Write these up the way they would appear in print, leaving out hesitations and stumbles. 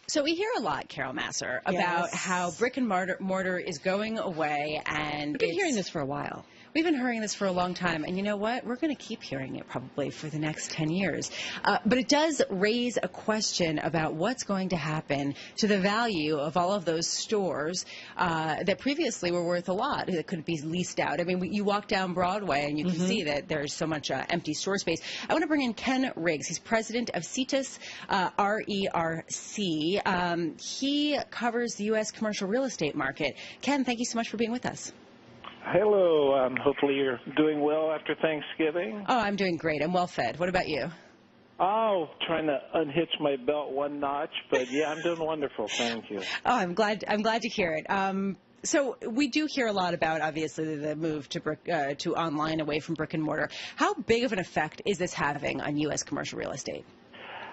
So we hear a lot, Carol Massar, about Yes. how brick and mortar is going away, and We've been hearing this for a while. We've been hearing this for a long time, and you know what? We're going to keep hearing it probably for the next 10 years. But it does raise a question about what's going to happen to the value of all of those stores that previously were worth a lot, that could be leased out. I mean, you walk down Broadway, and you can see that there's so much empty store space. I want to bring in Ken Riggs. He's president of Cetus RERC. He covers the U.S. commercial real estate market. Ken, thank you so much for being with us. Hello. Hopefully you're doing well after Thanksgiving. Oh, I'm doing great. I'm well fed. What about you? Oh, trying to unhitch my belt one notch, but yeah, I'm doing wonderful. Thank you. Oh, I'm glad to hear it. So we do hear a lot about, obviously, the move to online away from brick and mortar. How big of an effect is this having on U.S. commercial real estate?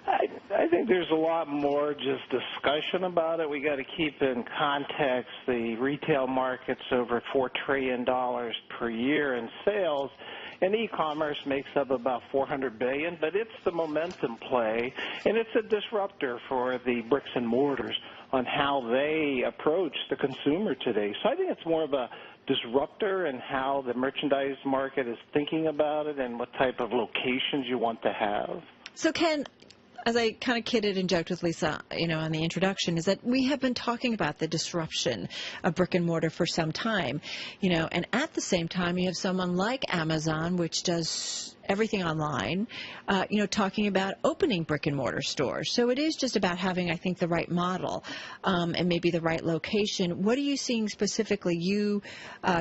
I think there's a lot more just discussion about it. We got to keep in context the retail market's over $4 trillion per year in sales, and e-commerce makes up about $400 billion. But it's the momentum play, and it's a disruptor for the bricks and mortars on how they approach the consumer today. So I think it's more of a disruptor in how the merchandise market is thinking about it and what type of locations you want to have. So, Ken, as I kind of kidded and joked with Lisa, on the introduction, is that we have been talking about the disruption of brick and mortar for some time, and at the same time you have someone like Amazon, which does everything online, talking about opening brick and mortar stores. So it is just about having, I think, the right model and maybe the right location. What are you seeing specifically? You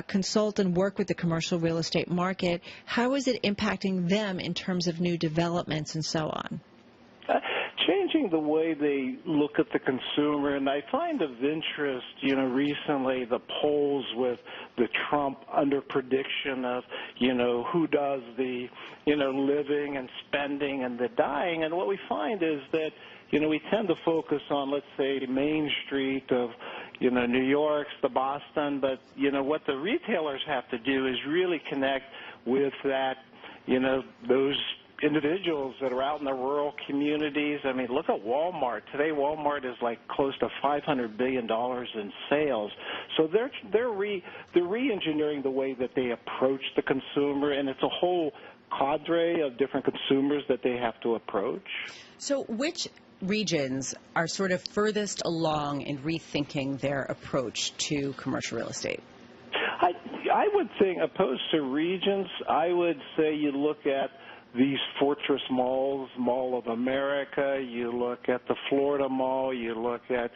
consult and work with the commercial real estate market. How is it impacting them in terms of new developments and so on? Changing the way they look at the consumer, and I find of interest, recently the polls with the Trump under prediction of, who does the, living and spending and the dying, and what we find is that, we tend to focus on, let's say, Main Street of, New York's, the Boston, but, what the retailers have to do is really connect with that, those individuals that are out in the rural communities. I mean, look at Walmart. Today, Walmart is like close to $500 billion in sales. So they're re-engineering the way that they approach the consumer, and it's a whole cadre of different consumers that they have to approach. So which regions are sort of furthest along in rethinking their approach to commercial real estate? I would think, opposed to regions, I would say you look at these fortress malls, Mall of America, you look at the Florida Mall, you look at,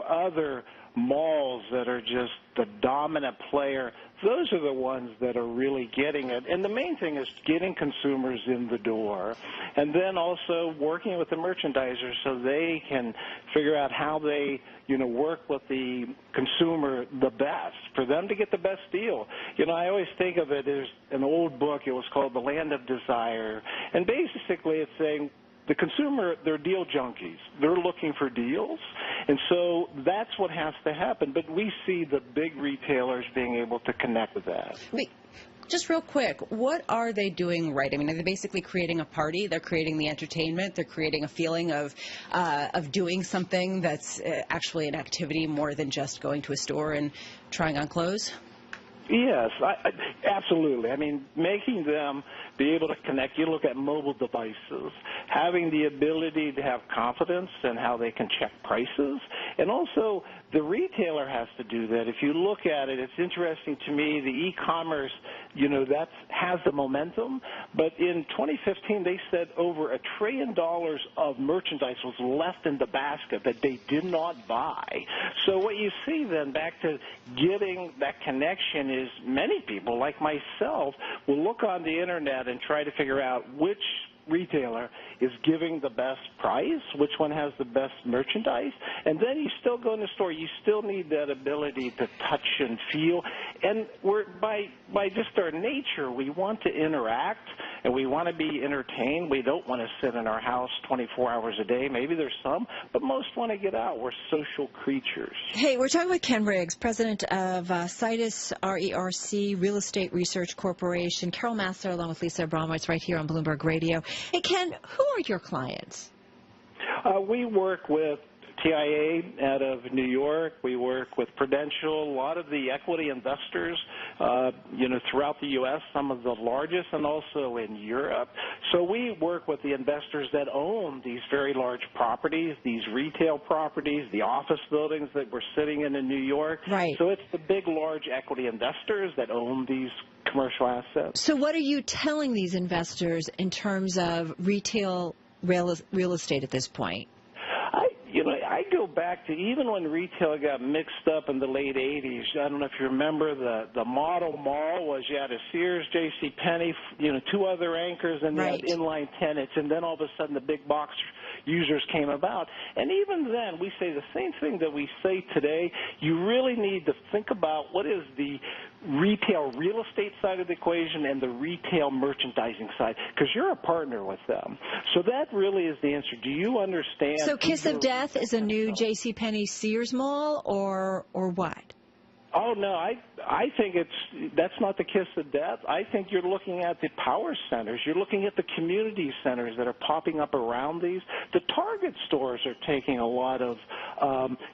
other malls that are just the dominant player. Those are the ones that are really getting it. And the main thing is getting consumers in the door, and then also working with the merchandisers so they can figure out how they, work with the consumer the best, for them to get the best deal. I always think of it as an old book. It was called The Land of Desire. And basically it's saying the consumer, they're deal junkies. They're looking for deals. And so that's what has to happen. But we see the big retailers being able to connect with that. Just real quick, what are they doing right? I mean, are they basically creating a party? They're creating the entertainment. They're creating a feeling of doing something that's actually an activity more than just going to a store and trying on clothes? Yes, absolutely. I mean, making them be able to connect. You look at mobile devices, having the ability to have confidence in how they can check prices, and also the retailer has to do that. If you look at it, it's interesting to me, the e-commerce, that has the momentum, but in 2015 they said over $1 trillion of merchandise was left in the basket that they did not buy. So what you see then, back to getting that connection, is many people, like myself, will look on the internet and try to figure out which retailer is giving the best price, which one has the best merchandise, and then you still go in the store. You still need that ability to touch and feel, and we're by just our nature, we want to interact and we want to be entertained. We don't want to sit in our house 24 hours a day. Maybe there's some, but most want to get out. We're social creatures. Hey, we're talking with Ken Riggs, president of Cetus RERC, Real Estate Research Corporation. Carol Massar, along with Lisa Abramowitz, right here on Bloomberg Radio. Hey, Ken, who are your clients? We work with TIA out of New York. We work with Prudential, a lot of the equity investors, throughout the U.S., some of the largest, and also in Europe. So we work with the investors that own these very large properties, these retail properties, the office buildings that we're sitting in New York. Right. So it's the big, large equity investors that own these commercial assets. So what are you telling these investors in terms of retail real estate at this point? I go back to even when retail got mixed up in the late 80s. I don't know if you remember the model mall was you had a Sears, J.C. Penney, two other anchors, and Right. you had inline tenants, and then all of a sudden the big box users came about. And even then, we say the same thing that we say today. You really need to think about what is the retail real estate side of the equation and the retail merchandising side, because you're a partner with them. So that really is the answer. Do you understand? So Kiss of Death is a new JCPenney Sears mall, or what? Oh, no, I think that's not the kiss of death. I think you're looking at the power centers. You're looking at the community centers that are popping up around these. The Target stores are taking a lot of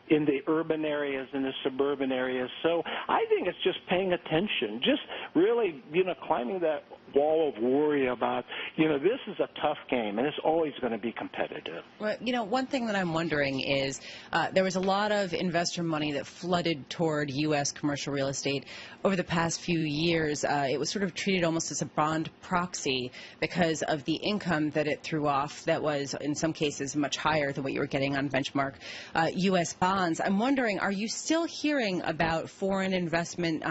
in the urban areas, in the suburban areas. So I think it's just paying attention, just really, climbing that wall of worry about, this is a tough game, and it's always going to be competitive. Well, one thing that I'm wondering is there was a lot of investor money that flooded toward U.S. commercial real estate over the past few years. It was sort of treated almost as a bond proxy because of the income that it threw off that was, in some cases, much higher than what you were getting on benchmark U.S. bonds. I'm wondering, are you still hearing about foreign investment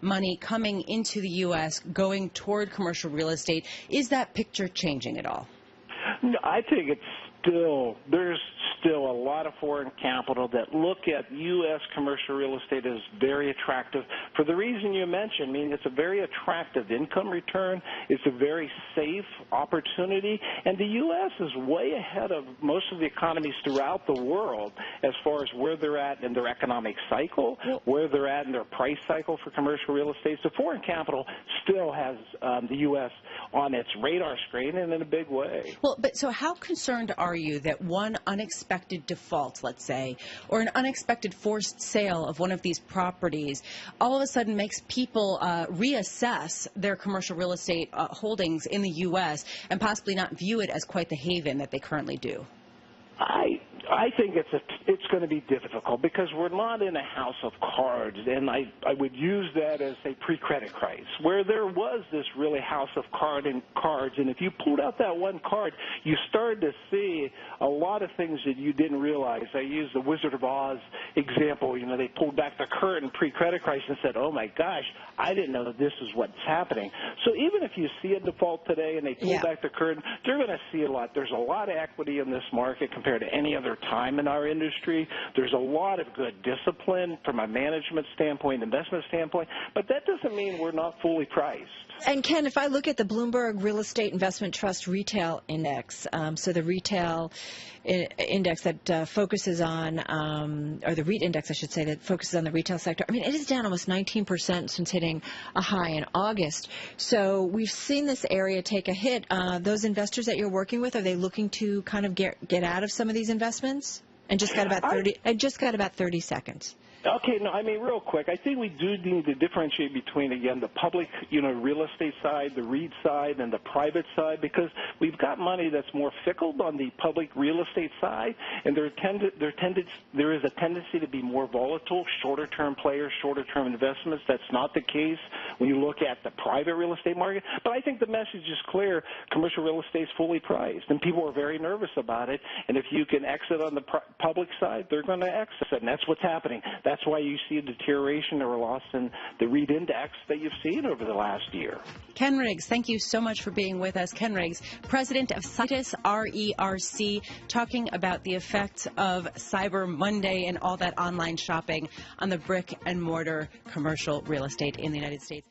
money coming into the U.S., going toward commercial real estate? Is that picture changing at all? No, I think there's still a lot of foreign capital that look at U.S. commercial real estate as very attractive for the reason you mentioned. I mean, it's a very attractive income return. It's a very safe opportunity. And the U.S. is way ahead of most of the economies throughout the world as far as where they're at in their economic cycle, where they're at in their price cycle for commercial real estate. So foreign capital still has the U.S. on its radar screen, and in a big way. Well, but so how concerned are you that one unexpected default, let's say, or an unexpected forced sale of one of these properties all of a sudden makes people reassess their commercial real estate holdings in the U.S. and possibly not view it as quite the haven that they currently do? I think it's going to be difficult because we're not in a house of cards, and I would use that as a pre-credit crisis where there was this really house of cards, and if you pulled out that one card, you started to see a lot of things that you didn't realize. I used the Wizard of Oz example. They pulled back the curtain pre-credit crisis and said, oh my gosh, I didn't know that this is what's happening. So even if you see a default today and they pull back the curtain, they're going to see a lot. There's a lot of equity in this market compared to any other time in our industry. There's a lot of good discipline from a management standpoint, investment standpoint, but that doesn't mean we're not fully priced. And Ken, if I look at the Bloomberg Real Estate Investment Trust Retail Index, so the retail index that focuses on, or the REIT index, I should say, that focuses on the retail sector, I mean, it is down almost 19% since hitting a high in August. So we've seen this area take a hit. Those investors that you're working with, are they looking to kind of get out of some of these investments? And just got about 30 seconds. Okay, no, I mean, real quick, I think we do need to differentiate between, again, the public, real estate side, the REIT side, and the private side, because we've got money that's more fickle on the public real estate side, and there is a tendency to be more volatile, shorter-term players, shorter-term investments. That's not the case when you look at the private real estate market. But I think the message is clear. Commercial real estate is fully priced, and people are very nervous about it. And if you can exit on the public side, they're going to exit, and that's what's happening. That's why you see a deterioration or loss in the REIT index that you've seen over the last year. Ken Riggs, thank you so much for being with us. Ken Riggs, president of Citus RERC, talking about the effects of Cyber Monday and all that online shopping on the brick and mortar commercial real estate in the United States.